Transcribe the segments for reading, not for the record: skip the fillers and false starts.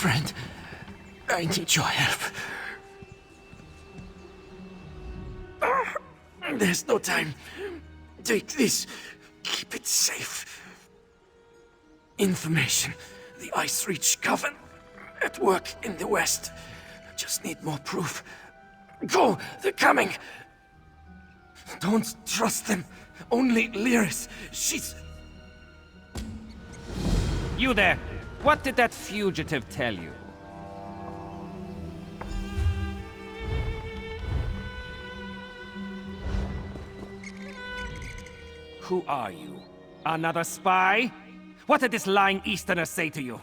friend. I need your help. There's no time. Take this. Keep it safe. Information. The Ice Reach Coven. At work in the west. Just need more proof. Go! They're coming! Don't trust them. Only Lyris. She's... You there! What did that fugitive tell you? Who are you? Another spy? What did this lying Easterner say to you?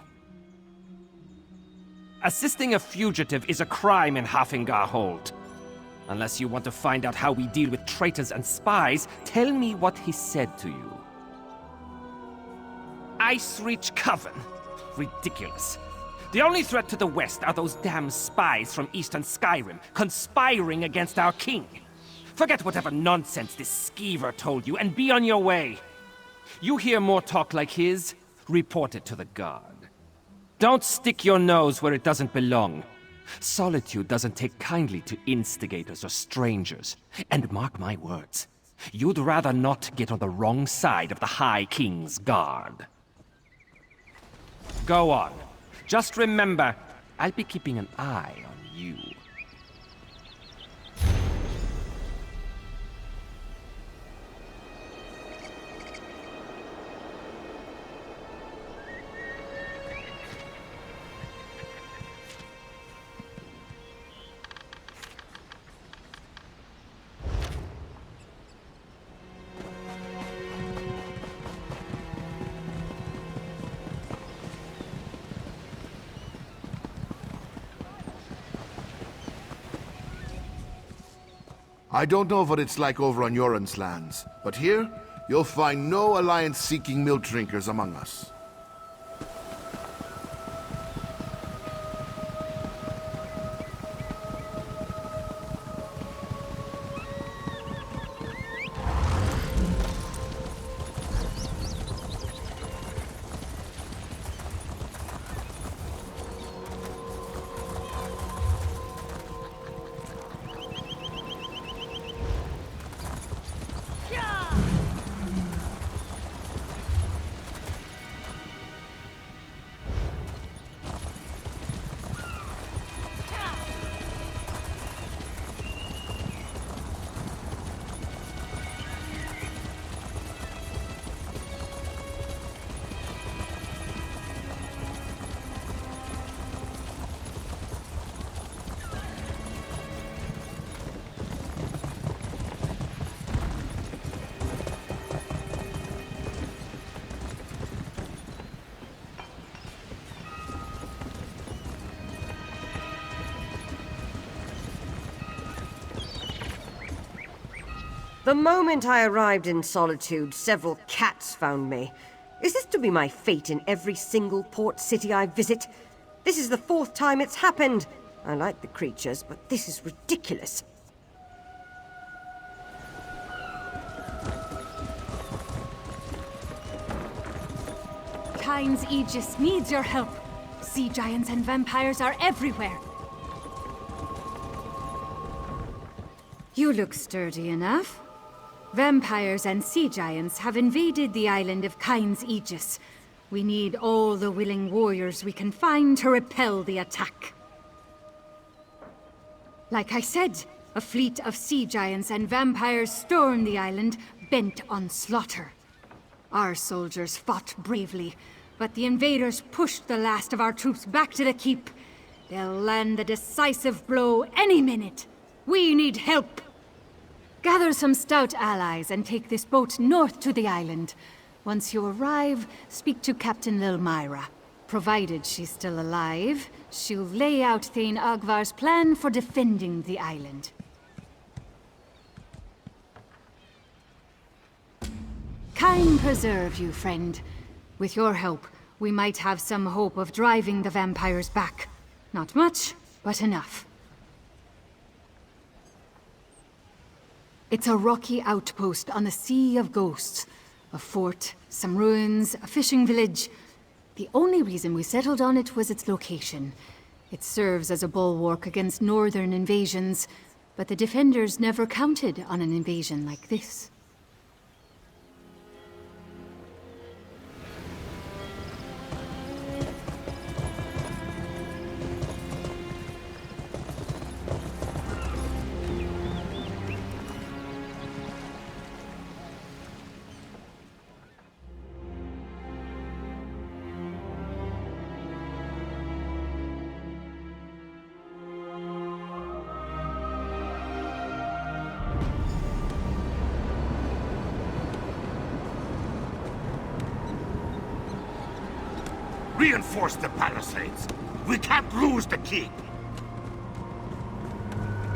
Assisting a fugitive is a crime in Hafingar Hold. Unless you want to find out how we deal with traitors and spies, tell me what he said to you. Ice Reach Coven? Ridiculous. The only threat to the west are those damn spies from Eastern Skyrim, conspiring against our king. Forget whatever nonsense this skeever told you, and be on your way. You hear more talk like his, report it to the guard. Don't stick your nose where it doesn't belong. Solitude doesn't take kindly to instigators or strangers. And mark my words, you'd rather not get on the wrong side of the High King's guard. Go on. Just remember, I'll be keeping an eye on you. I don't know what it's like over on Yoren's lands, but here, you'll find no alliance-seeking milk drinkers among us. The moment I arrived in Solitude, several cats found me. Is this to be my fate in every single port city I visit? This is the 4th time it's happened. I like the creatures, but this is ridiculous. Kyne's Aegis needs your help. Sea giants and vampires are everywhere. You look sturdy enough. Vampires and sea giants have invaded the island of Kyne's Aegis. We need all the willing warriors we can find to repel the attack. Like I said, a fleet of sea giants and vampires stormed the island, bent on slaughter. Our soldiers fought bravely, but the invaders pushed the last of our troops back to the keep. They'll land the decisive blow any minute. We need help. Gather some stout allies and take this boat north to the island. Once you arrive, speak to Captain Lilmyra. Provided she's still alive, she'll lay out Thane Agvar's plan for defending the island. Kyne preserve you, friend. With your help, we might have some hope of driving the vampires back. Not much, but enough. It's a rocky outpost on the Sea of Ghosts. A fort, some ruins, a fishing village. The only reason we settled on it was its location. It serves as a bulwark against northern invasions, but the defenders never counted on an invasion like this. Reinforce the palisades. We can't lose the keep.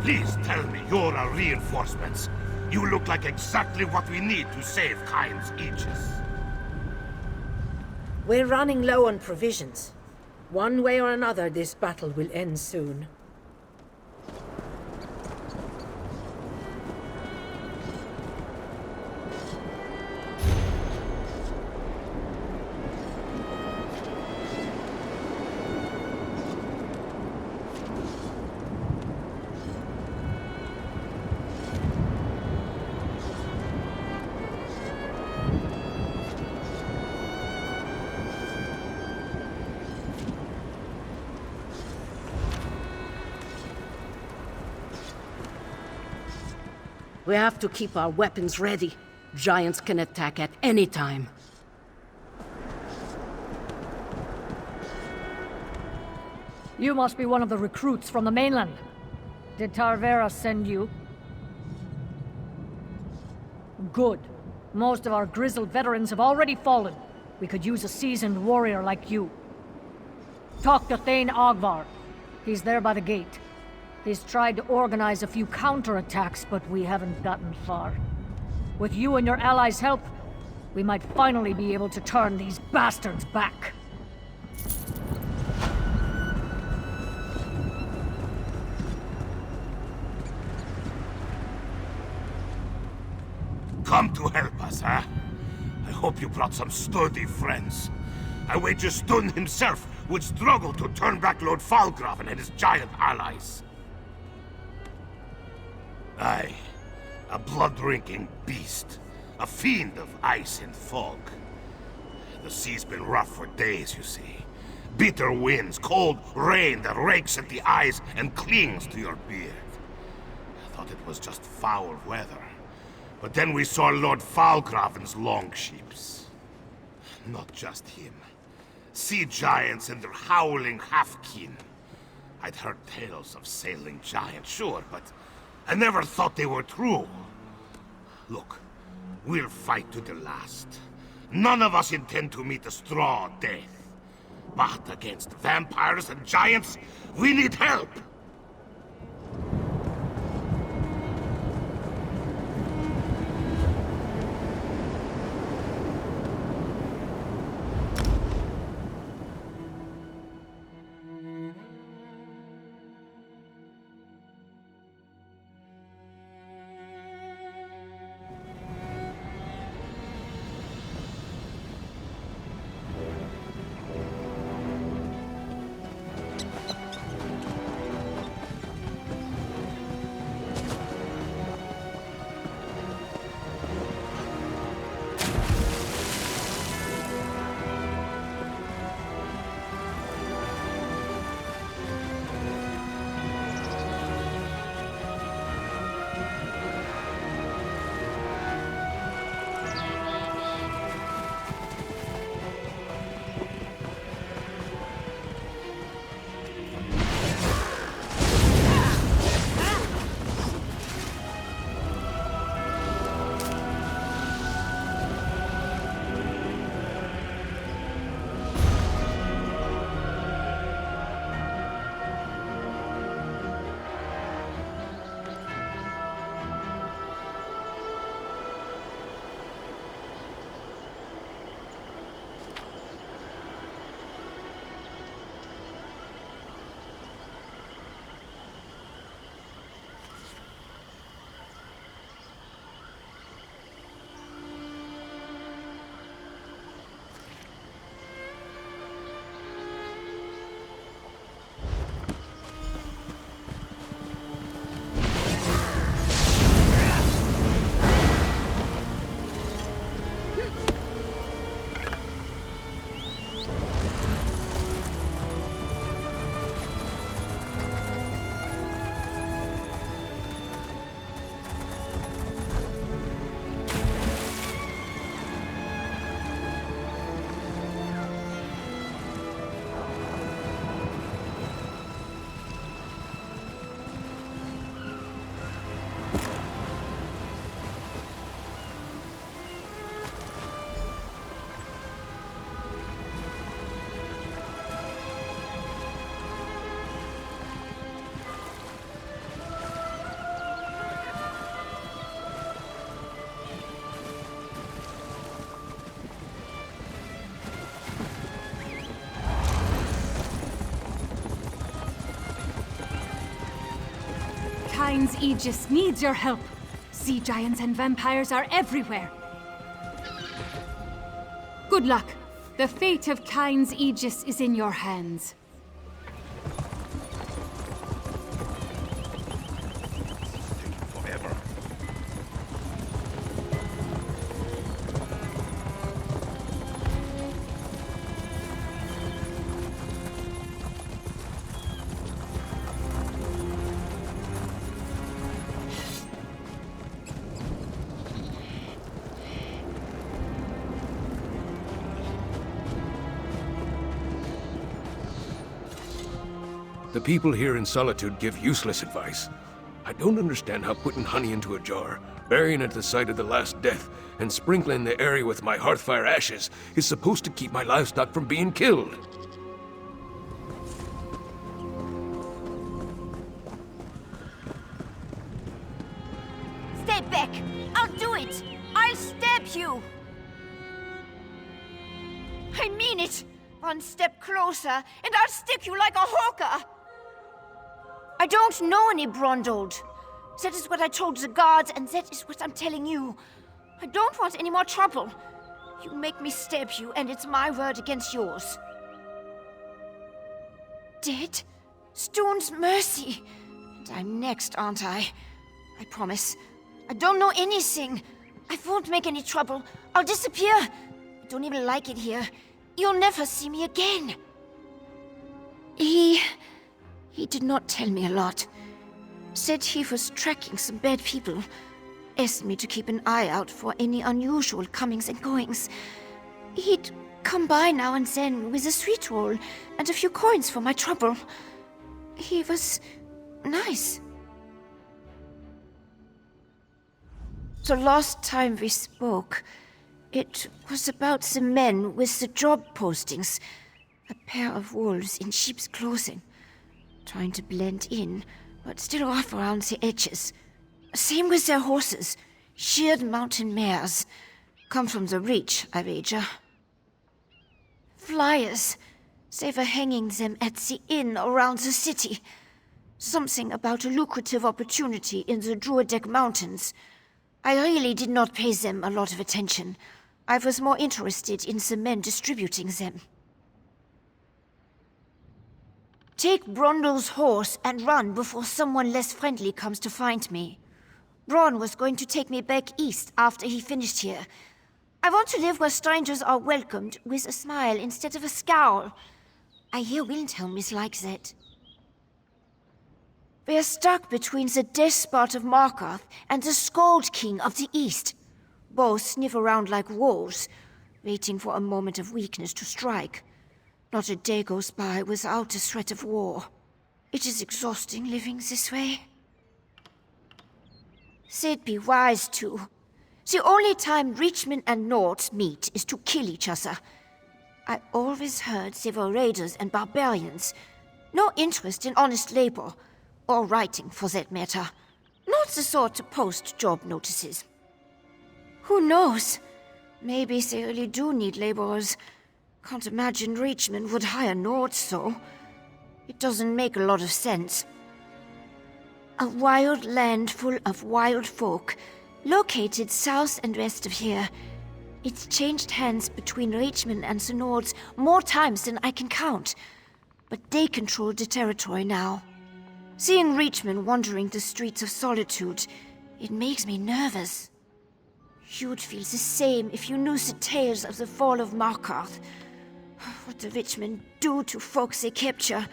Please tell me you're our reinforcements. You look like exactly what we need to save Kyne's Aegis. We're running low on provisions. One way or another, this battle will end soon. We have to keep our weapons ready. Giants can attack at any time. You must be one of the recruits from the mainland. Did Tarvera send you? Good. Most of our grizzled veterans have already fallen. We could use a seasoned warrior like you. Talk to Thane Ogvar. He's there by the gate. He's tried to organize a few counterattacks, but we haven't gotten far. With you and your allies' help, we might finally be able to turn these bastards back. Come to help us, huh? I hope you brought some sturdy friends. I wager Stun himself would struggle to turn back Lord Falgraven and his giant allies. Aye, a blood-drinking beast. A fiend of ice and fog. The sea's been rough for days, you see. Bitter winds, cold rain that rakes at the eyes and clings to your beard. I thought it was just foul weather. But then we saw Lord Falgraven's longships. Not just him. Sea giants and their howling half-kin. I'd heard tales of sailing giants, sure, but I never thought they were true. Look, we'll fight to the last. None of us intend to meet a straw death. But against vampires and giants, we need help! Kyne's Aegis needs your help. Sea giants and vampires are everywhere. Good luck. The fate of Kyne's Aegis is in your hands. The people here in Solitude give useless advice. I don't understand how putting honey into a jar, burying it at the site of the last death, and sprinkling the area with my hearthfire ashes is supposed to keep my livestock from being killed. Stay back! I'll do it! I'll stab you! I mean it! One step closer, and I'll stick you like a hawker! I don't know any Brondold. That is what I told the guards, and that is what I'm telling you. I don't want any more trouble. You make me stab you, and it's my word against yours. Dead? Stone's mercy. And I'm next, aren't I? I promise. I don't know anything. I won't make any trouble. I'll disappear. I don't even like it here. You'll never see me again. He did not tell me a lot. Said he was tracking some bad people. Asked me to keep an eye out for any unusual comings and goings. He'd come by now and then with a sweet roll and a few coins for my trouble. He was nice. The last time we spoke, it was about the men with the job postings. A pair of wolves in sheep's clothing. Trying to blend in, but still rough around the edges. Same with their horses. Sheared mountain mares. Come from the Reach, I wager. Flyers. They were hanging them at the inn around the city. Something about a lucrative opportunity in the Druidic Mountains. I really did not pay them a lot of attention. I was more interested in the men distributing them. Take Brondol's horse and run before someone less friendly comes to find me. Bron was going to take me back east after he finished here. I want to live where strangers are welcomed with a smile instead of a scowl. I hear Windhelm is like that. We are stuck between the despot of Markarth and the Skald King of the East. Both sniff around like wolves, waiting for a moment of weakness to strike. Not a day goes by without a threat of war. It is exhausting living this way. They'd be wise to. The only time Reachmen and Nords meet is to kill each other. I always heard they were raiders and barbarians. No interest in honest labor. Or writing, for that matter. Not the sort to post job notices. Who knows? Maybe they really do need laborers. Can't imagine Reachmen would hire Nords, so. It doesn't make a lot of sense. A wild land full of wild folk, located south and west of here. It's changed hands between Reachmen and the Nords more times than I can count. But they control the territory now. Seeing Reachmen wandering the streets of Solitude, it makes me nervous. You'd feel the same if you knew the tales of the fall of Markarth. What the Reachmen do to folks they capture.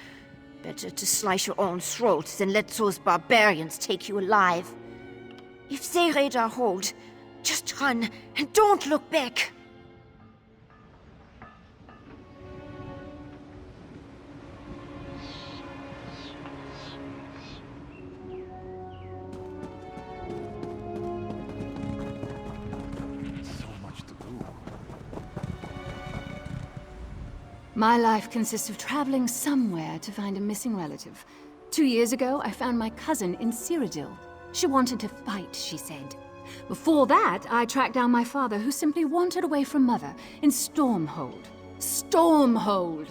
Better to slice your own throat than let those barbarians take you alive. If they raid our hold, just run and don't look back. My life consists of traveling somewhere to find a missing relative. 2 years ago, I found my cousin in Cyrodiil. She wanted to fight, she said. Before that, I tracked down my father, who simply wandered away from Mother in Stormhold. Stormhold!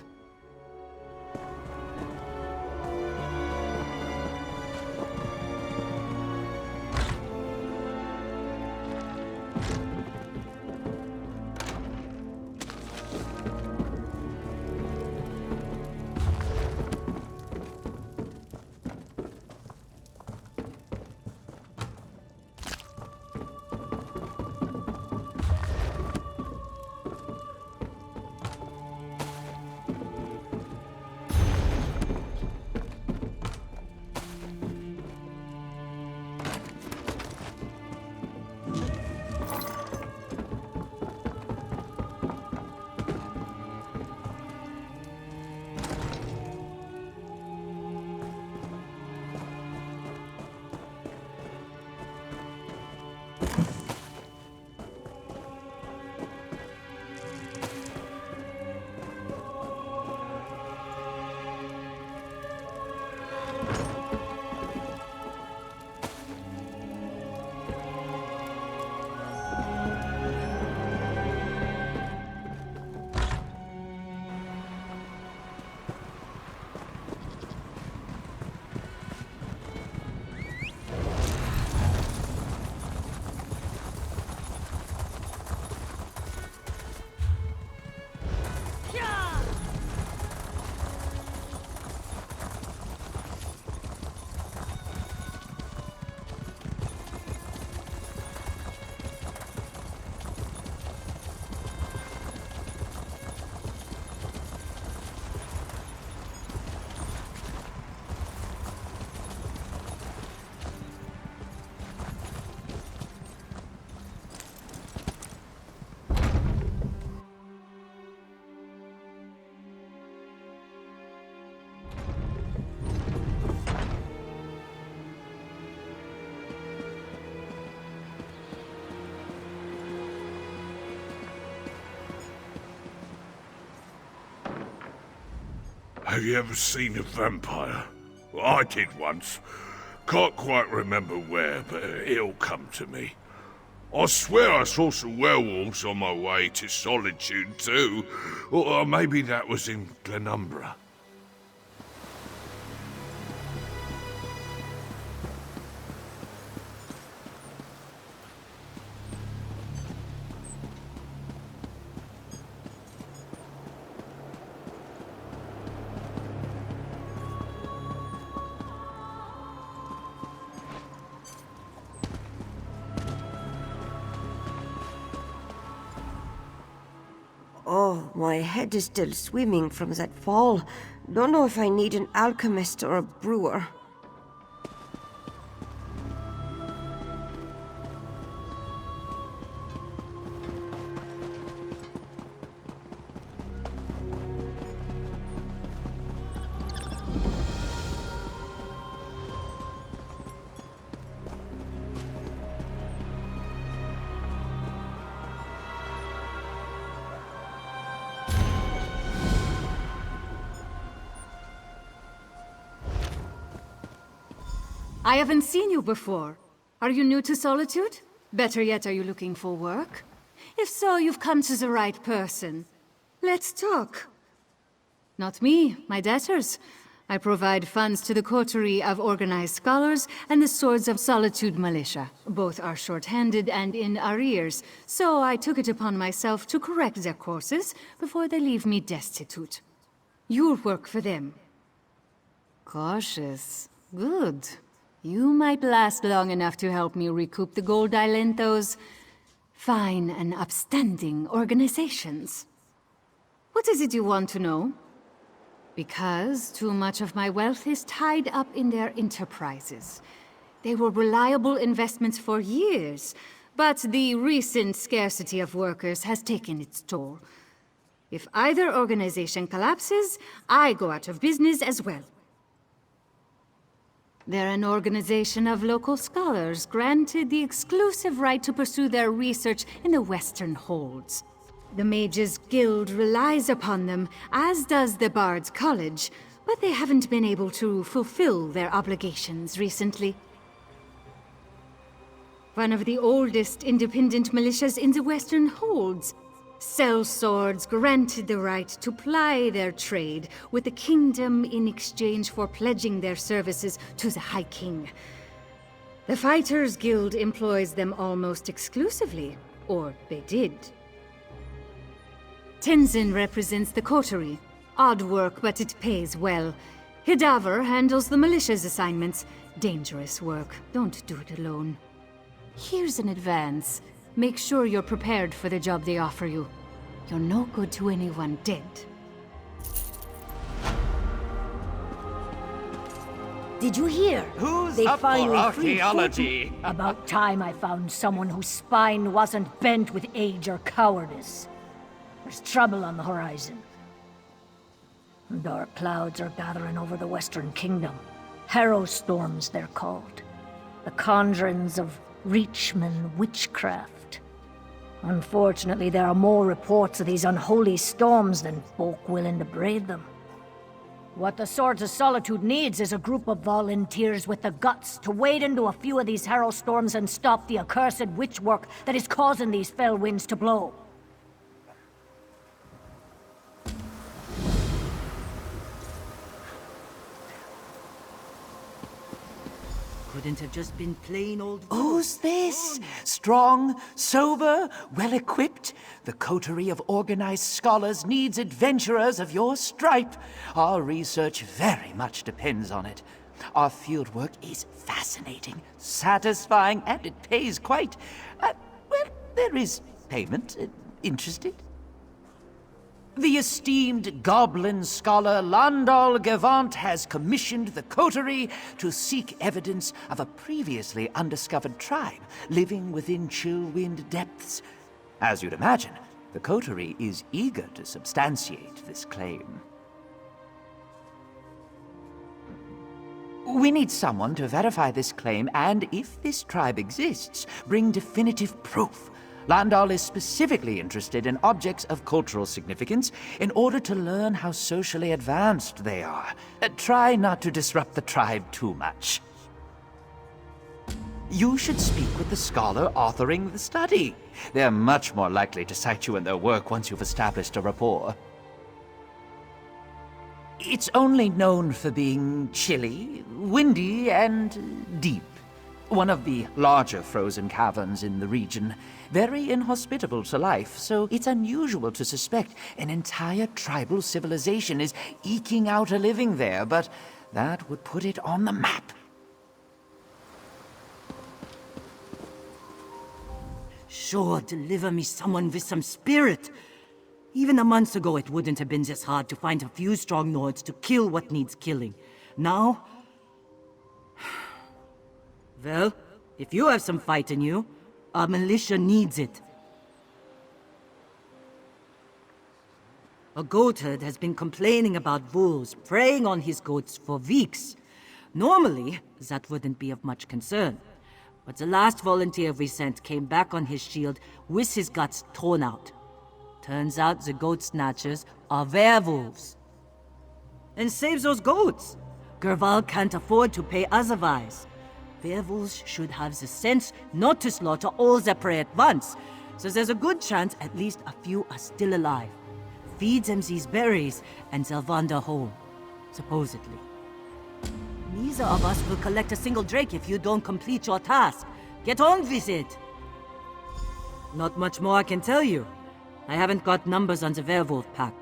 Have you ever seen a vampire? Well, I did once. Can't quite remember where, but it'll come to me. I swear I saw some werewolves on my way to Solitude too. Or maybe that was in Glenumbra. Oh, my head is still swimming from that fall. Don't know if I need an alchemist or a brewer. I haven't seen you before. Are you new to Solitude? Better yet, are you looking for work? If so, you've come to the right person. Let's talk. Not me, my debtors. I provide funds to the coterie of organized scholars and the Swords of Solitude militia. Both are short-handed and in arrears, so I took it upon myself to correct their courses before they leave me destitute. You'll work for them. Cautious. Good. You might last long enough to help me recoup the gold I lent those fine and upstanding organizations. What is it you want to know? Because too much of my wealth is tied up in their enterprises. They were reliable investments for years, but the recent scarcity of workers has taken its toll. If either organization collapses, I go out of business as well. They're an organization of local scholars granted the exclusive right to pursue their research in the Western Holds. The Mages Guild relies upon them, as does the Bard's College, but they haven't been able to fulfill their obligations recently. One of the oldest independent militias in the Western Holds, sellswords granted the right to ply their trade with the kingdom in exchange for pledging their services to the High King. The Fighters Guild employs them almost exclusively, or they did. Tenzin represents the coterie. Odd work, but it pays well. Hidaver handles the militia's assignments. Dangerous work. Don't do it alone. Here's an advance. Make sure you're prepared for the job they offer you. You're no good to anyone dead. Did you hear? Who's They up for finally freed archaeology? Fortune. About time I found someone whose spine wasn't bent with age or cowardice. There's trouble on the horizon. Dark clouds are gathering over the Western Kingdom. Harrow storms, they're called. The conjurings of Reachman witchcraft. Unfortunately, there are more reports of these unholy storms than folk willing to brave them. What the Swords of Solitude needs is a group of volunteers with the guts to wade into a few of these harrow storms and stop the accursed witchwork that is causing these fell winds to blow. Couldn't have just been plain old... Who's this? Strong, sober, well-equipped? The coterie of organized scholars needs adventurers of your stripe. Our research very much depends on it. Our fieldwork is fascinating, satisfying, and it pays quite... well, there is payment. Interested? The esteemed goblin scholar Landal Gavant has commissioned the coterie to seek evidence of a previously undiscovered tribe living within Chillwind depths. As you'd imagine, the coterie is eager to substantiate this claim. We need someone to verify this claim and, if this tribe exists, bring definitive proof. Landal is specifically interested in objects of cultural significance in order to learn how socially advanced they are. Try not to disrupt the tribe too much. You should speak with the scholar authoring the study. They're much more likely to cite you in their work once you've established a rapport. It's only known for being chilly, windy, and deep. One of the larger frozen caverns in the region. Very inhospitable to life, so it's unusual to suspect an entire tribal civilization is eking out a living there, but that would put it on the map. Sure, deliver me someone with some spirit. Even a month ago, it wouldn't have been this hard to find a few strong Nords to kill what needs killing. Now... Well, if you have some fight in you, our militia needs it. A goatherd has been complaining about wolves preying on his goats for weeks. Normally, that wouldn't be of much concern. But the last volunteer we sent came back on his shield with his guts torn out. Turns out the goat snatchers are werewolves. And save those goats! Gerval can't afford to pay otherwise. Werewolves should have the sense not to slaughter all their prey at once, so there's a good chance at least a few are still alive. Feed them these berries, and they'll wander home. Supposedly. Neither of us will collect a single drake if you don't complete your task. Get on with it! Not much more I can tell you. I haven't got numbers on the werewolf pack,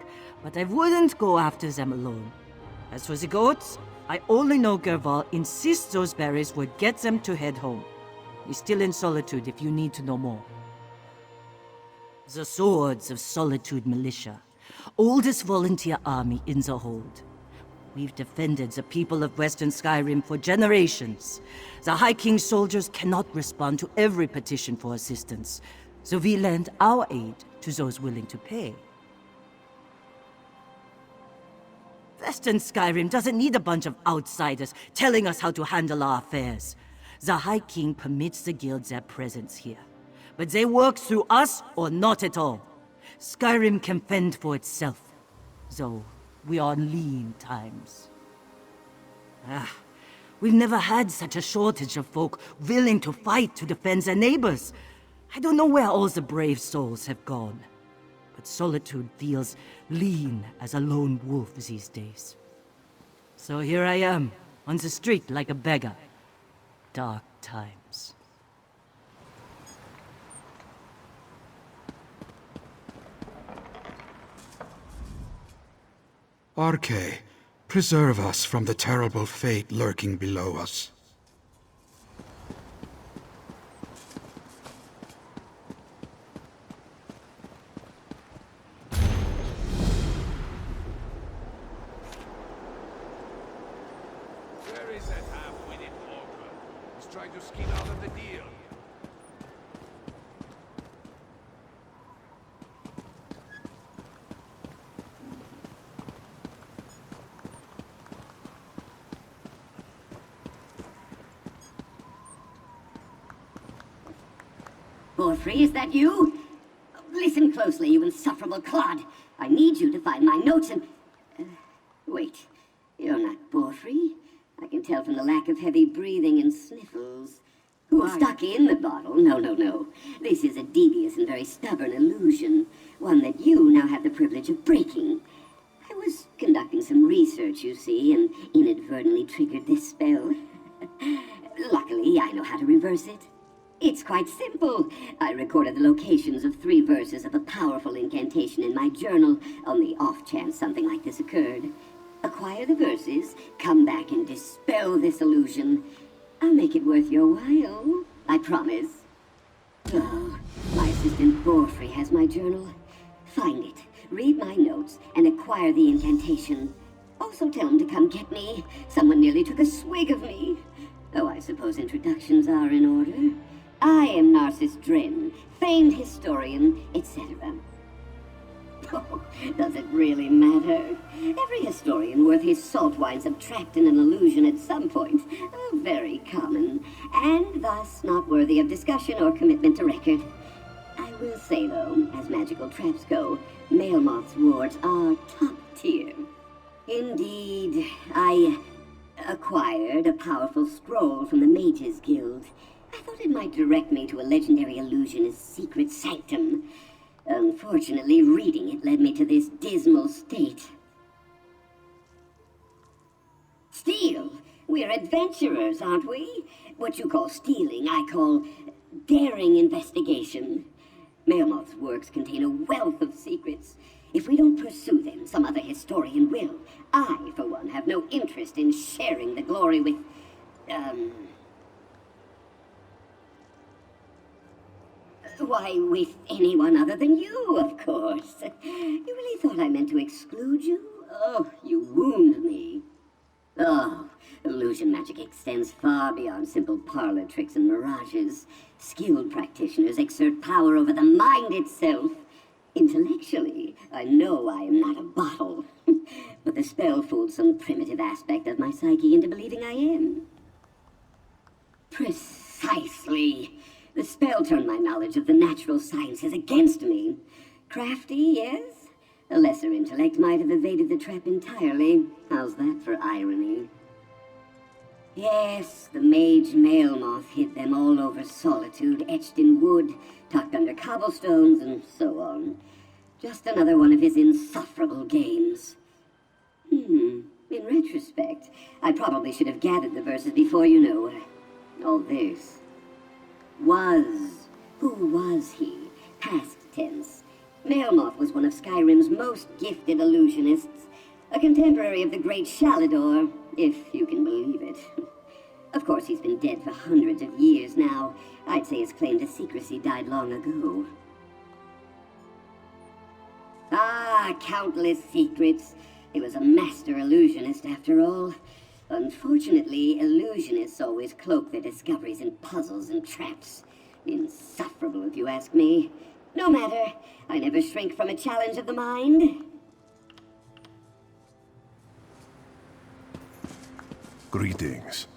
but I wouldn't go after them alone. As for the goats, I only know Gerval insists those berries would get them to head home. He's still in Solitude if you need to know more. The Swords of Solitude Militia. Oldest volunteer army in the hold. We've defended the people of Western Skyrim for generations. The High King's soldiers cannot respond to every petition for assistance, so we lend our aid to those willing to pay. Western Skyrim doesn't need a bunch of outsiders telling us how to handle our affairs. The High King permits the guilds their presence here. But they work through us or not at all. Skyrim can fend for itself, though we are on lean times. We've never had such a shortage of folk willing to fight to defend their neighbors. I don't know where all the brave souls have gone. But Solitude feels lean as a lone wolf these days. So here I am, on the street like a beggar. Dark times. Arche, preserve us from the terrible fate lurking below us. Borfrey, is that you? Listen closely, you insufferable clod. I need you to find my notes and... wait, you're not Borfrey. I can tell from the lack of heavy breathing and sniffles. Who stuck in the bottle? No. This is a devious and very stubborn illusion. One that you now have the privilege of breaking. I was conducting some research, you see, and inadvertently triggered this spell. Luckily, I know how to reverse it. It's quite simple. I recorded the locations of 3 verses of a powerful incantation in my journal on the off chance something like this occurred. Acquire the verses, come back and dispel this illusion. I'll make it worth your while. I promise. Oh, my assistant Borfrey has my journal. Find it, read my notes, and acquire the incantation. Also tell him to come get me. Someone nearly took a swig of me. Oh, I suppose introductions are in order. I am Narcissus Dren, famed historian, etc. Oh, does it really matter? Every historian worth his salt winds up trapped in an illusion at some point. Oh, very common, and thus not worthy of discussion or commitment to record. I will say, though, as magical traps go, Mailmoth's wards are top tier. Indeed, I acquired a powerful scroll from the Mages Guild. I thought it might direct me to a legendary illusionist's secret sanctum. Unfortunately, reading it led me to this dismal state. Steal! We're adventurers, aren't we? What you call stealing, I call daring investigation. Mailmoth's works contain a wealth of secrets. If we don't pursue them, some other historian will. I, for one, have no interest in sharing the glory with, why, with anyone other than you, of course. You really thought I meant to exclude you? Oh, you wound me. Oh, illusion magic extends far beyond simple parlor tricks and mirages. Skilled practitioners exert power over the mind itself. Intellectually, I know I am not a bottle, but the spell fooled some primitive aspect of my psyche into believing I am. Precisely. The spell turned my knowledge of the natural sciences against me. Crafty, yes? A lesser intellect might have evaded the trap entirely. How's that for irony? Yes, the mage Mailmoth hid them all over Solitude, etched in wood, tucked under cobblestones, and so on. Just another one of his insufferable games. In retrospect, I probably should have gathered the verses before, all this. Was. Who was he? Past tense. Mailmoth was one of Skyrim's most gifted illusionists, a contemporary of the great Shalador, if you can believe it. Of course, he's been dead for hundreds of years now. I'd say his claim to secrecy died long ago. Ah, countless secrets. He was a master illusionist, after all. Unfortunately, illusionists always cloak their discoveries in puzzles and traps. Insufferable, if you ask me. No matter. I never shrink from a challenge of the mind. Greetings.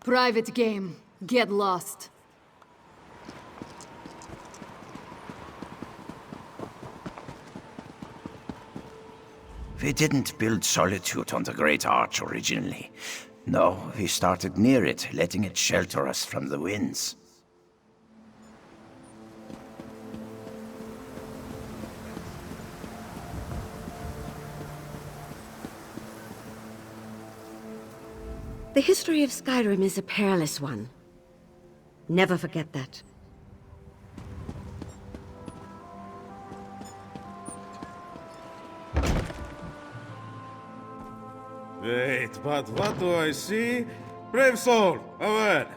Private game. Get lost. We didn't build Solitude on the Great Arch originally. No, we started near it, letting it shelter us from the winds. The history of Skyrim is a perilous one. Never forget that. Wait, but what do I see? Brave soul, a word.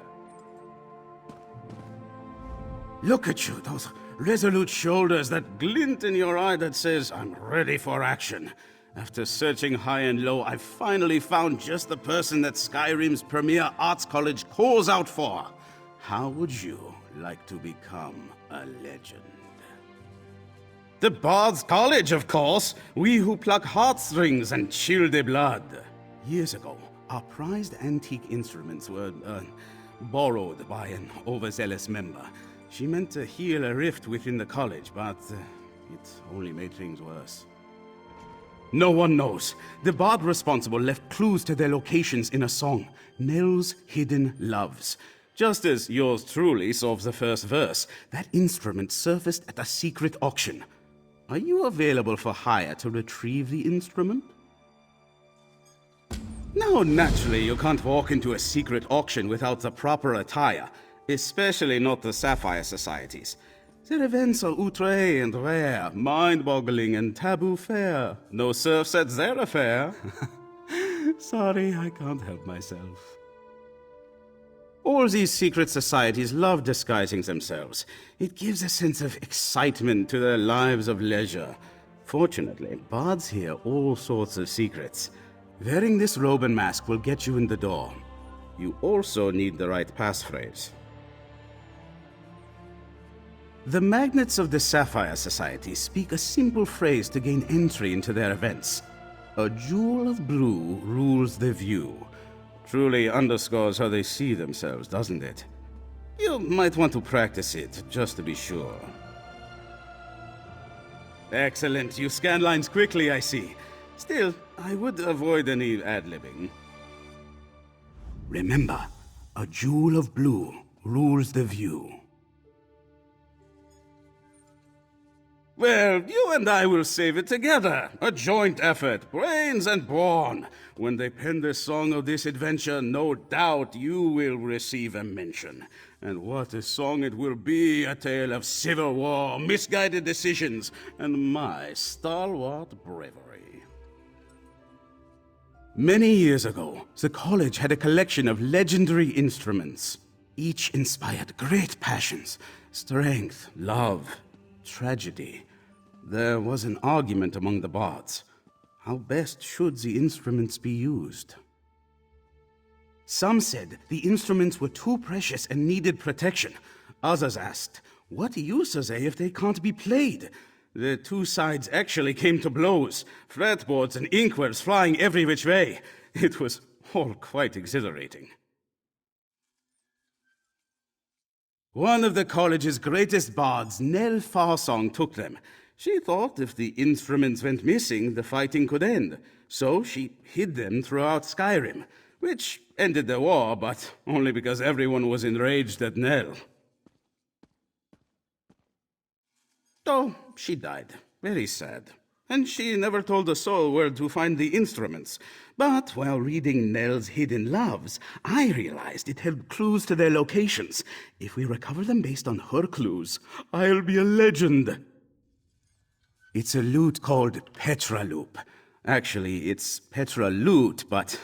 Look at you, those resolute shoulders, that glint in your eye that says, I'm ready for action. After searching high and low, I've finally found just the person that Skyrim's premier arts college calls out for. How would you like to become a legend? The Bard's College, of course. We who pluck heartstrings and chill the blood. Years ago, our prized antique instruments were, borrowed by an overzealous member. She meant to heal a rift within the college, but it only made things worse. No one knows. The bard responsible left clues to their locations in a song, Nell's Hidden Loves. Just as yours truly solves the first verse, that instrument surfaced at a secret auction. Are you available for hire to retrieve the instrument? Now, naturally, you can't walk into a secret auction without the proper attire, especially not the Sapphire Societies. Their events are outre and rare, mind-boggling and taboo fair. No serfs at their affair. Sorry, I can't help myself. All these secret societies love disguising themselves. It gives a sense of excitement to their lives of leisure. Fortunately, bards hear all sorts of secrets. Wearing this robe and mask will get you in the door. You also need the right passphrase. The magnates of the Sapphire Society speak a simple phrase to gain entry into their events. A jewel of blue rules the view. Truly underscores how they see themselves, doesn't it? You might want to practice it, just to be sure. Excellent. You scan lines quickly, I see. Still, I would avoid any ad-libbing. Remember, a jewel of blue rules the view. Well, you and I will save it together. A joint effort, brains and brawn. When they pen the song of this adventure, no doubt you will receive a mention. And what a song it will be, a tale of civil war, misguided decisions, and my stalwart bravery. Many years ago, the college had a collection of legendary instruments. Each inspired great passions, strength, love, tragedy. There was an argument among the bards. How best should the instruments be used? Some said the instruments were too precious and needed protection. Others asked, what use are they if they can't be played? The two sides actually came to blows, fretboards and inkwells flying every which way. It was all quite exhilarating. One of the college's greatest bards, Nell Farsong, took them. She thought if the instruments went missing, the fighting could end. So she hid them throughout Skyrim, which ended the war, but only because everyone was enraged at Nell. So she died. Very sad. And she never told a soul where to find the instruments. But while reading Nell's Hidden Loves, I realized it held clues to their locations. If we recover them based on her clues, I'll be a legend. It's a lute called Petra Loop. Actually, it's Petra Lute, but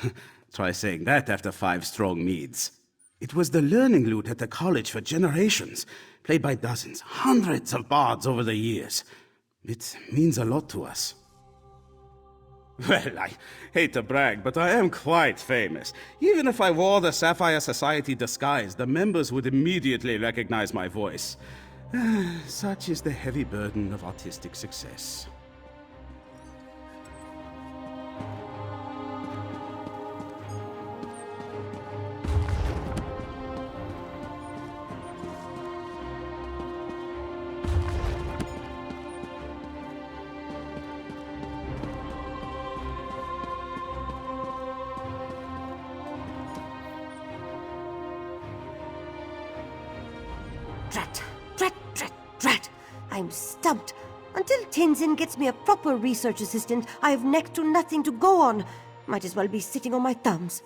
try saying that after 5 strong meads. It was the learning lute at the college for generations, played by dozens, hundreds of bards over the years. It means a lot to us. Well, I hate to brag, but I am quite famous. Even if I wore the Sapphire Society disguise, the members would immediately recognize my voice. Such is the heavy burden of artistic success. Drat! I'm stumped. Until Tenzin gets me a proper research assistant, I have next to nothing to go on. Might as well be sitting on my thumbs.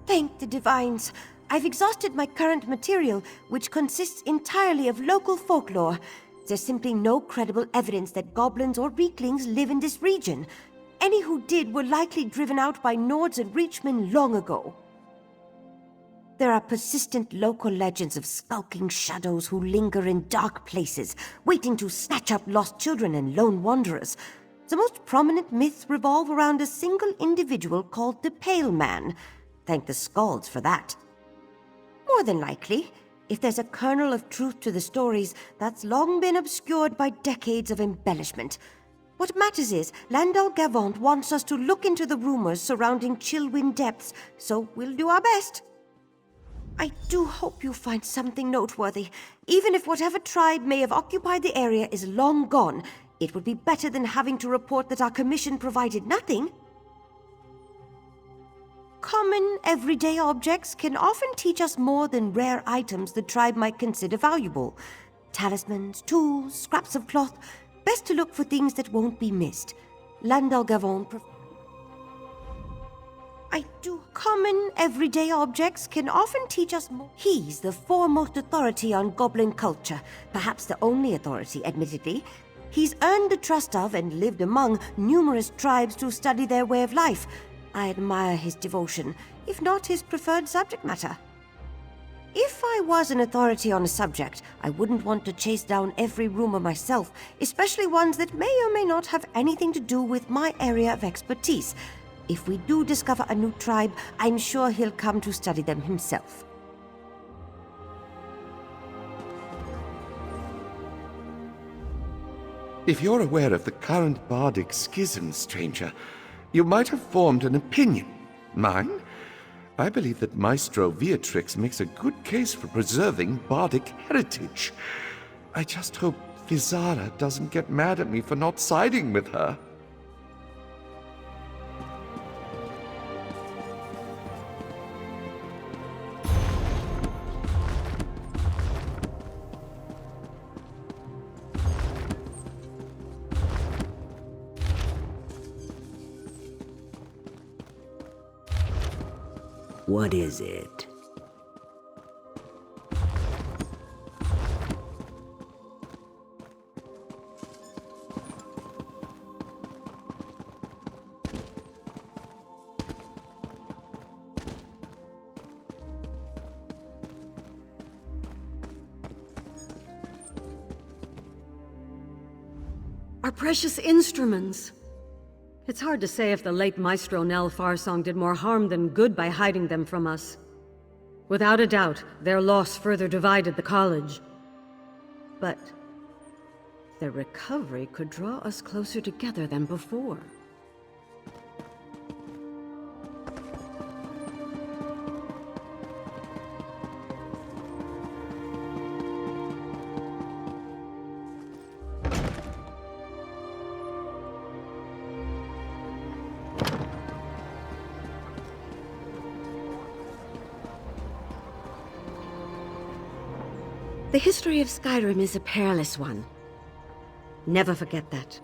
Thank the divines. I've exhausted my current material, which consists entirely of local folklore. There's simply no credible evidence that goblins or weaklings live in this region. Any who did were likely driven out by Nords and Reachmen long ago. There are persistent local legends of skulking shadows who linger in dark places, waiting to snatch up lost children and lone wanderers. The most prominent myths revolve around a single individual called the Pale Man. Thank the Skalds for that. More than likely, if there's a kernel of truth to the stories, that's long been obscured by decades of embellishment. What matters is, Landal Gavant wants us to look into the rumors surrounding Chillwind Depths, so we'll do our best. I do hope you find something noteworthy. Even if whatever tribe may have occupied the area is long gone, it would be better than having to report that our commission provided nothing. Common, everyday objects can often teach us more than rare items the tribe might consider valuable. Talismans, tools, scraps of cloth. Best to look for things that won't be missed. Landal Gavant Common, everyday objects can often teach us more. He's the foremost authority on goblin culture, perhaps the only authority, admittedly. He's earned the trust of and lived among numerous tribes to study their way of life. I admire his devotion, if not his preferred subject matter. If I was an authority on a subject, I wouldn't want to chase down every rumor myself, especially ones that may or may not have anything to do with my area of expertise. If we do discover a new tribe, I'm sure he'll come to study them himself. If you're aware of the current bardic schism, stranger, you might have formed an opinion. Mine? I believe that Maestro Beatrix makes a good case for preserving bardic heritage. I just hope Vizara doesn't get mad at me for not siding with her. What is it? Our precious instruments. It's hard to say if the late Maestro Nell Farsong did more harm than good by hiding them from us. Without a doubt, their loss further divided the college. But their recovery could draw us closer together than before. The history of Skyrim is a perilous one. Never forget that.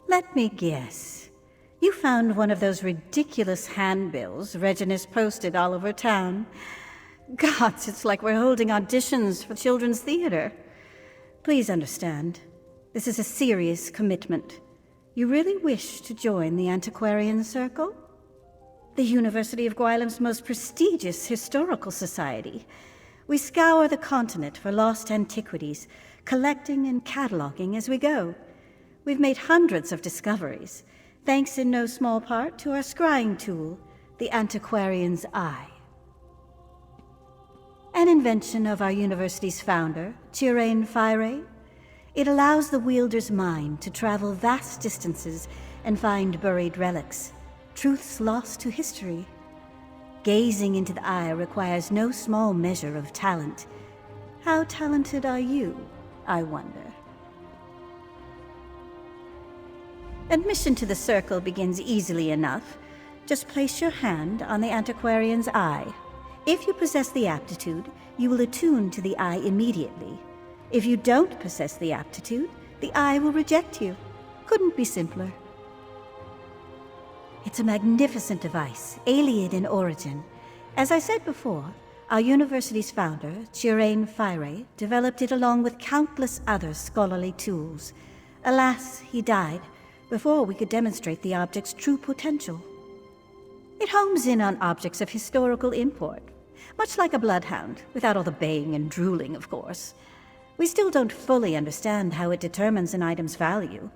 Let me guess. You found one of those ridiculous handbills Reginus posted all over town. Gods, it's like we're holding auditions for children's theater. Please understand, this is a serious commitment. You really wish to join the Antiquarian Circle? The University of Gweilem's most prestigious historical society. We scour the continent for lost antiquities, collecting and cataloging as we go. We've made hundreds of discoveries, thanks in no small part to our scrying tool, the Antiquarian's Eye. An invention of our university's founder, Chirain Fyre. It allows the wielder's mind to travel vast distances and find buried relics, truths lost to history. Gazing into the eye requires no small measure of talent. How talented are you, I wonder? Admission to the circle begins easily enough. Just place your hand on the Antiquarian's Eye. If you possess the aptitude, you will attune to the eye immediately. If you don't possess the aptitude, the eye will reject you. Couldn't be simpler. It's a magnificent device, alien in origin. As I said before, our university's founder, Chirain Fyre, developed it along with countless other scholarly tools. Alas, he died before we could demonstrate the object's true potential. It homes in on objects of historical import, much like a bloodhound, without all the baying and drooling, of course. We still don't fully understand how it determines an item's value.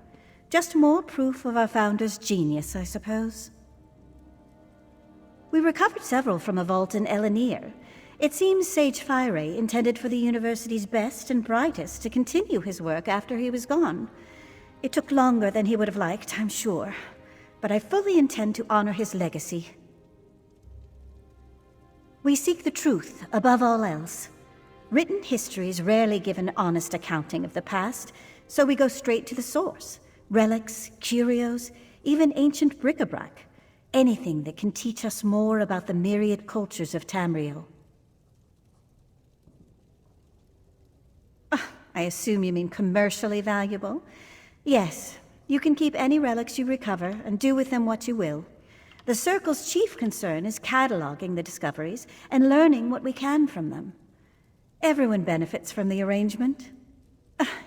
Just more proof of our founder's genius, I suppose. We recovered several from a vault in Elenir. It seems Sage Fyre intended for the university's best and brightest to continue his work after he was gone. It took longer than he would have liked, I'm sure, but I fully intend to honor his legacy. We seek the truth above all else. Written histories rarely give an honest accounting of the past, so we go straight to the source. Relics, curios, even ancient bric-a-brac. Anything that can teach us more about the myriad cultures of Tamriel. I assume you mean commercially valuable? Yes, you can keep any relics you recover and do with them what you will. The Circle's chief concern is cataloging the discoveries and learning what we can from them. Everyone benefits from the arrangement.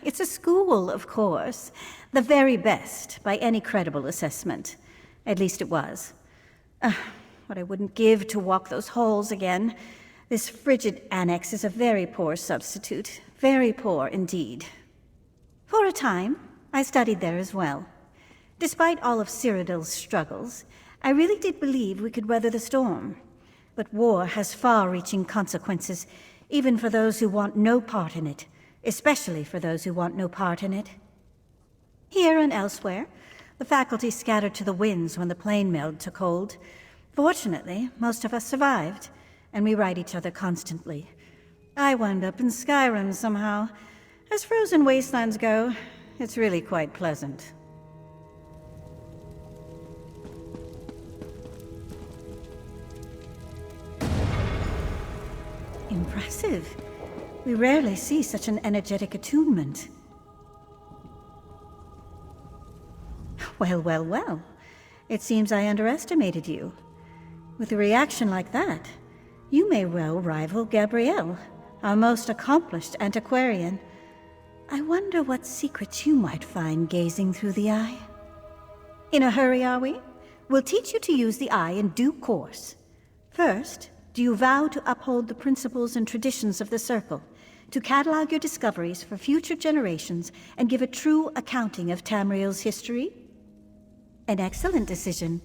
It's a school, of course. The very best, by any credible assessment. At least it was. What I wouldn't give to walk those halls again. This frigid annex is a very poor substitute. Very poor indeed. For a time, I studied there as well. Despite all of Cyrodiil's struggles, I really did believe we could weather the storm. But war has far-reaching consequences, even for those who want no part in it, especially for those who want no part in it. Here and elsewhere, the faculty scattered to the winds when the plane meld took hold. Fortunately, most of us survived, and we write each other constantly. I wound up in Skyrim somehow. As frozen wastelands go, it's really quite pleasant. Impressive. We rarely see such an energetic attunement. Well, well, well. It seems I underestimated you. With a reaction like that, you may well rival Gabrielle, our most accomplished antiquarian. I wonder what secrets you might find gazing through the eye. In a hurry, are we? We'll teach you to use the eye in due course. First, do you vow to uphold the principles and traditions of the Circle, to catalog your discoveries for future generations and give a true accounting of Tamriel's history? An excellent decision.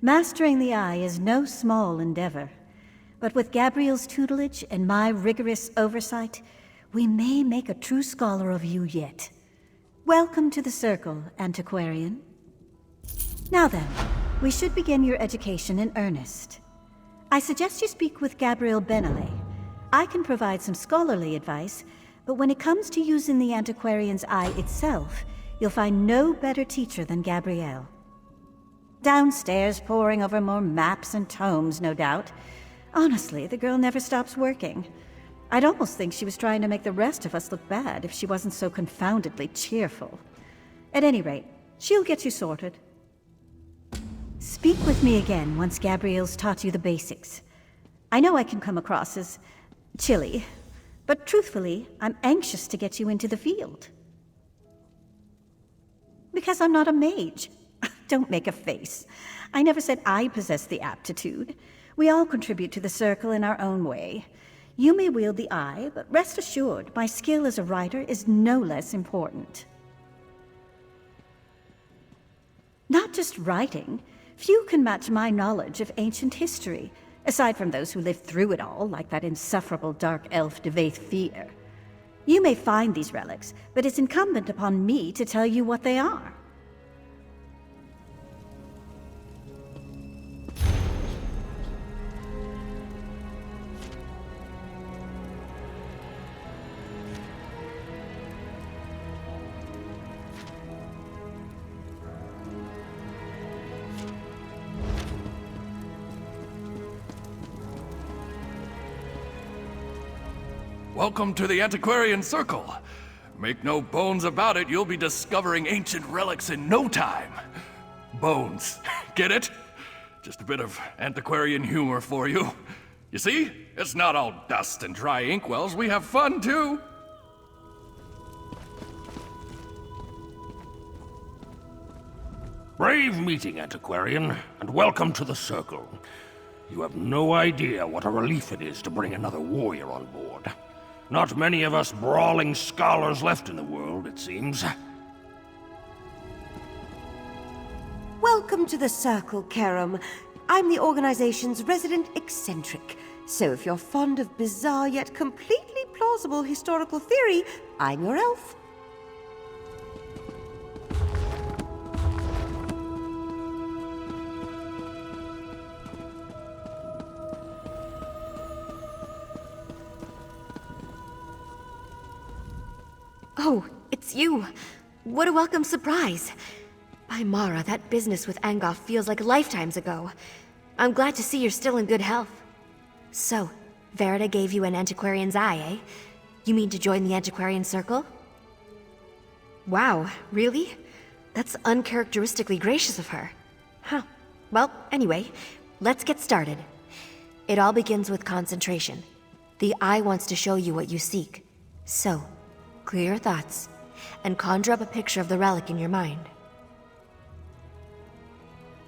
Mastering the eye is no small endeavor. But with Gabriel's tutelage and my rigorous oversight, we may make a true scholar of you yet. Welcome to the Circle, antiquarian. Now then, we should begin your education in earnest. I suggest you speak with Gabriel Benale. I can provide some scholarly advice, but when it comes to using the antiquarian's eye itself, you'll find no better teacher than Gabrielle. Downstairs, poring over more maps and tomes, no doubt. Honestly, the girl never stops working. I'd almost think she was trying to make the rest of us look bad if she wasn't so confoundedly cheerful. At any rate, she'll get you sorted. Speak with me again once Gabrielle's taught you the basics. I know I can come across as chilly, but truthfully, I'm anxious to get you into the field. Because I'm not a mage. Don't make a face. I never said I possess the aptitude. We all contribute to the Circle in our own way. You may wield the eye, but rest assured, my skill as a writer is no less important. Not just writing. Few can match my knowledge of ancient history, aside from those who lived through it all, like that insufferable dark elf Devaith Fear. You may find these relics, but it's incumbent upon me to tell you what they are. Welcome to the Antiquarian Circle. Make no bones about it, you'll be discovering ancient relics in no time. Bones. Get it? Just a bit of antiquarian humor for you. You see? It's not all dust and dry inkwells. We have fun, too. Brave meeting, Antiquarian, and welcome to the Circle. You have no idea what a relief it is to bring another warrior on board. Not many of us brawling scholars left in the world, it seems. Welcome to the Circle, Karam. I'm the organization's resident eccentric. So if you're fond of bizarre yet completely plausible historical theory, I'm your elf. Oh, it's you. What a welcome surprise. By Mara, that business with Angoff feels like lifetimes ago. I'm glad to see you're still in good health. So, Verida gave you an antiquarian's eye, eh? You mean to join the Antiquarian Circle? Wow, really? That's uncharacteristically gracious of her. Huh. Well, anyway, let's get started. It all begins with concentration. The eye wants to show you what you seek. So, clear your thoughts, and conjure up a picture of the relic in your mind.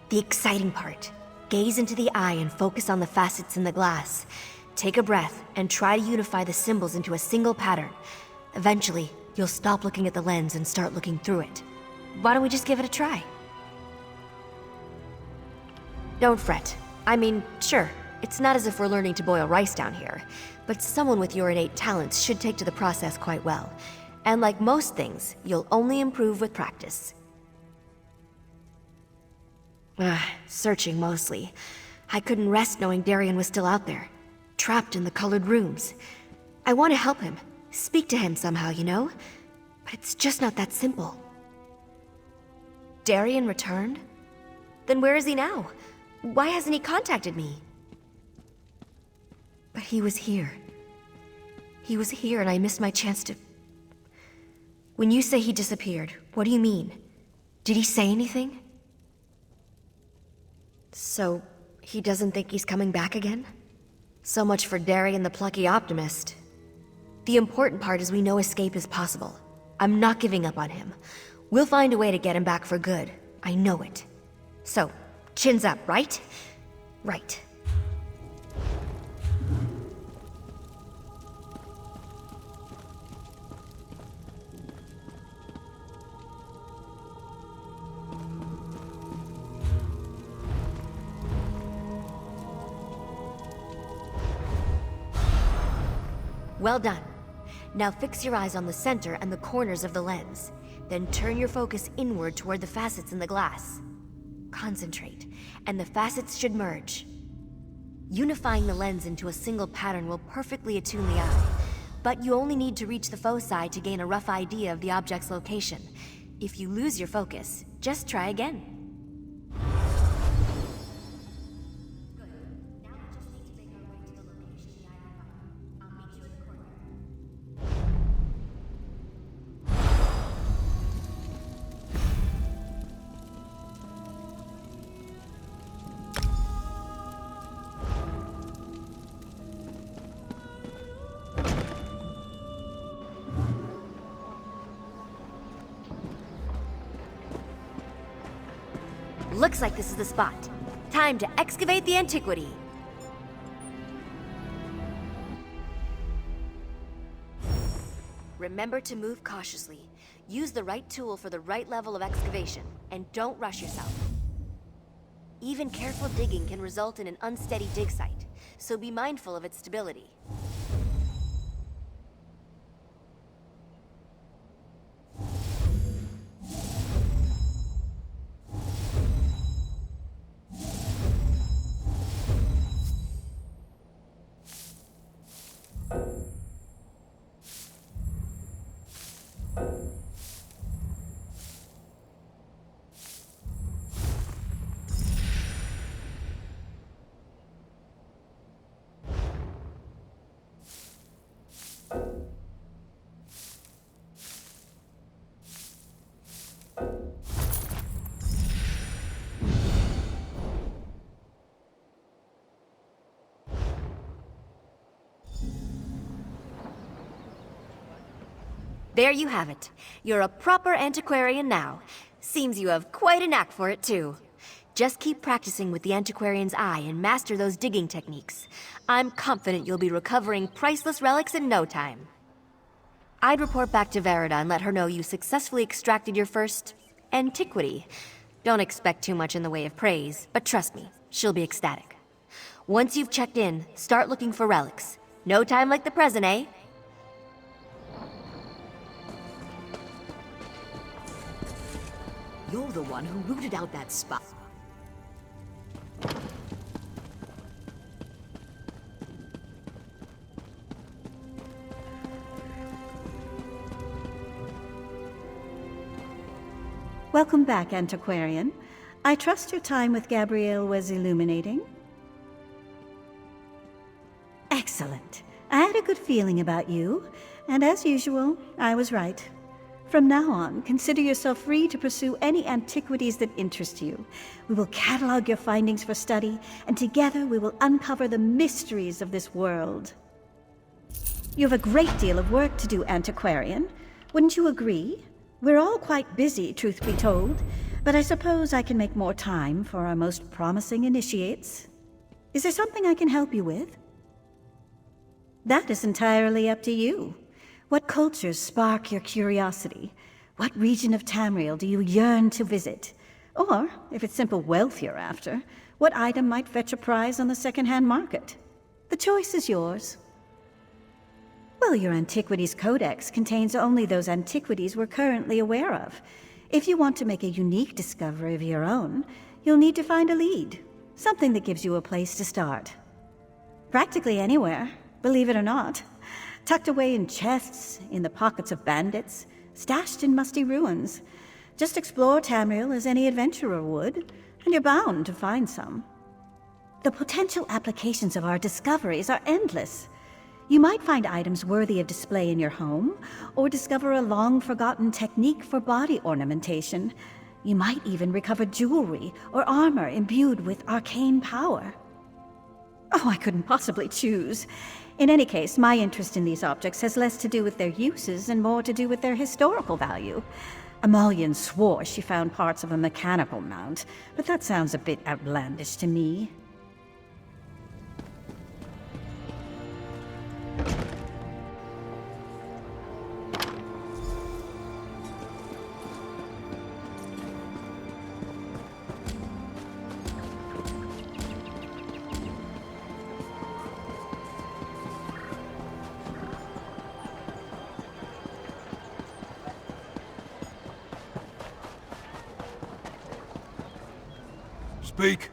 The exciting part. Gaze into the eye and focus on the facets in the glass. take a breath and try to unify the symbols into a single pattern. Eventually, you'll stop looking at the lens and start looking through it. Why don't we just give it a try? Don't fret. I mean, sure, it's not as if we're learning to boil rice down here, but someone with your innate talents should take to the process quite well. And like most things, you'll only improve with practice. Searching mostly. I couldn't rest knowing Darien was still out there, trapped in the colored rooms. I want to help him, speak to him somehow, you know? But it's just not that simple. Darien returned? Then where is he now? Why hasn't he contacted me? But he was here. He was here and I missed my chance to... When you say he disappeared, what do you mean? Did he say anything? So, he doesn't think he's coming back again? So much for Darien the plucky optimist. The important part is we know escape is possible. I'm not giving up on him. We'll find a way to get him back for good. I know it. So, chins up, right? Right. Well done. Now fix your eyes on the center and the corners of the lens. Then turn your focus inward toward the facets in the glass. Concentrate, and the facets should merge. Unifying the lens into a single pattern will perfectly attune the eye, but you only need to reach the foci to gain a rough idea of the object's location. If you lose your focus, just try again. Looks like this is the spot. Time to excavate the antiquity. Remember to move cautiously. Use the right tool for the right level of excavation, and don't rush yourself. Even careful digging can result in an unsteady dig site, so be mindful of its stability. There you have it. You're a proper antiquarian now. Seems you have quite a knack for it, too. Just keep practicing with the antiquarian's eye and master those digging techniques. I'm confident you'll be recovering priceless relics in no time. I'd report back to Verida and let her know you successfully extracted your first... antiquity. Don't expect too much in the way of praise, but trust me, she'll be ecstatic. Once you've checked in, start looking for relics. No time like the present, eh? You're the one who rooted out that spot. Welcome back, Antiquarian. I trust your time with Gabrielle was illuminating. Excellent. I had a good feeling about you, and as usual, I was right. From now on, consider yourself free to pursue any antiquities that interest you. We will catalog your findings for study, and together we will uncover the mysteries of this world. You have a great deal of work to do, Antiquarian. Wouldn't you agree? We're all quite busy, truth be told, but I suppose I can make more time for our most promising initiates. Is there something I can help you with? That is entirely up to you. What cultures spark your curiosity? What region of Tamriel do you yearn to visit? Or, if it's simple wealth you're after, what item might fetch a prize on the second-hand market? The choice is yours. Well, your Antiquities Codex contains only those antiquities we're currently aware of. If you want to make a unique discovery of your own, you'll need to find a lead. Something that gives you a place to start. Practically anywhere, believe it or not. Tucked away in chests, in the pockets of bandits, stashed in musty ruins. Just explore Tamriel as any adventurer would, and you're bound to find some. The potential applications of our discoveries are endless. You might find items worthy of display in your home, or discover a long-forgotten technique for body ornamentation. You might even recover jewelry or armor imbued with arcane power. Oh, I couldn't possibly choose. In any case, my interest in these objects has less to do with their uses and more to do with their historical value. Amalian swore she found parts of a mechanical mount, but that sounds a bit outlandish to me. Speak.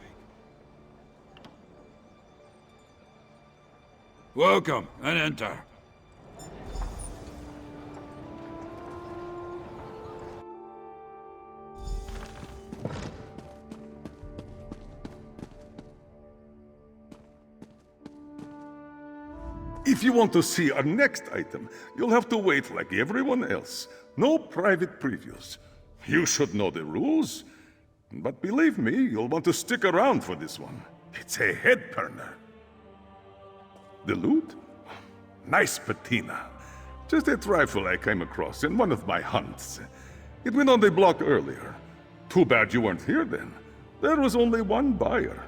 Welcome, and enter. If you want to see our next item, you'll have to wait like everyone else. No private previews. You should know the rules. But believe me, you'll want to stick around for this one. It's a head-turner. The loot? Nice patina. Just a trifle I came across in one of my hunts. It went on the block earlier. Too bad you weren't here then. There was only one buyer.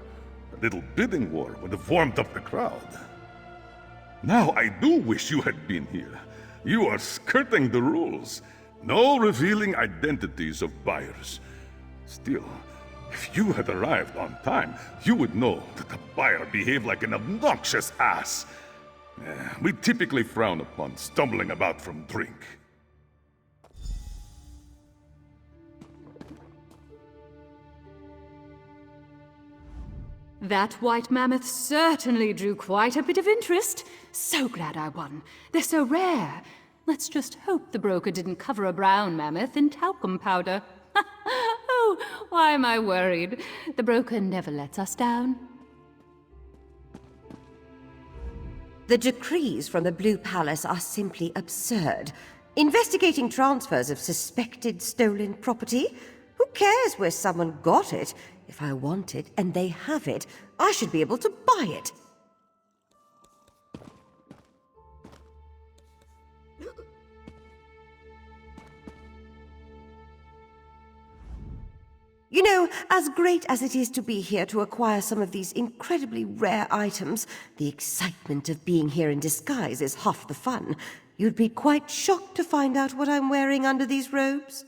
A little bidding war would have warmed up the crowd. Now I do wish you had been here. You are skirting the rules. No revealing identities of buyers. Still, if you had arrived on time, you would know that the buyer behaved like an obnoxious ass. We typically frown upon stumbling about from drink. That white mammoth certainly drew quite a bit of interest. So glad I won. They're so rare. Let's just hope the broker didn't cover a brown mammoth in talcum powder. Oh, why am I worried? The broker never lets us down. The decrees from the Blue Palace are simply absurd. Investigating transfers of suspected stolen property? Who cares where someone got it? If I want it and they have it, I should be able to buy it. You know, as great as it is to be here to acquire some of these incredibly rare items, the excitement of being here in disguise is half the fun. You'd be quite shocked to find out what I'm wearing under these robes.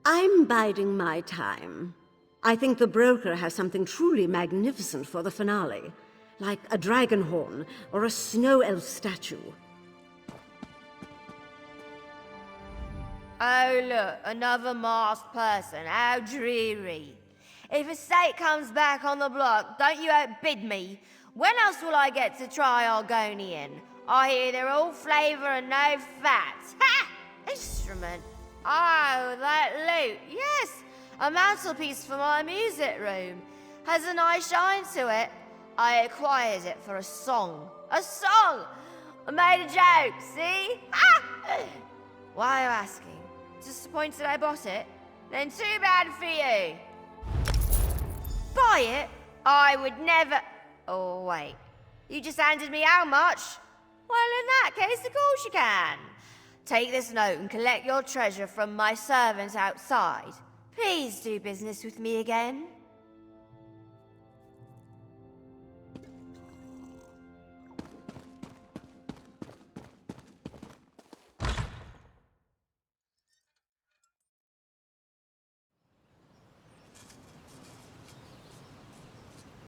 I'm biding my time. I think the broker has something truly magnificent for the finale, like a dragon horn or a snow elf statue. Oh, look, another masked person. How dreary. If a steak comes back on the block, don't you outbid me. When else will I get to try Argonian? I hear they're all flavour and no fat. Ha! Instrument. Oh, that loot. Yes, a mantelpiece for my music room. Has a nice shine to it. I acquired it for a song. A song! I made a joke, see? Ah! Why are you asking? Disappointed I bought it? Then too bad for you. Buy it? I would never... Oh, wait. You just handed me how much? Well, in that case, of course you can. Take this note and collect your treasure from my servants outside. Please do business with me again.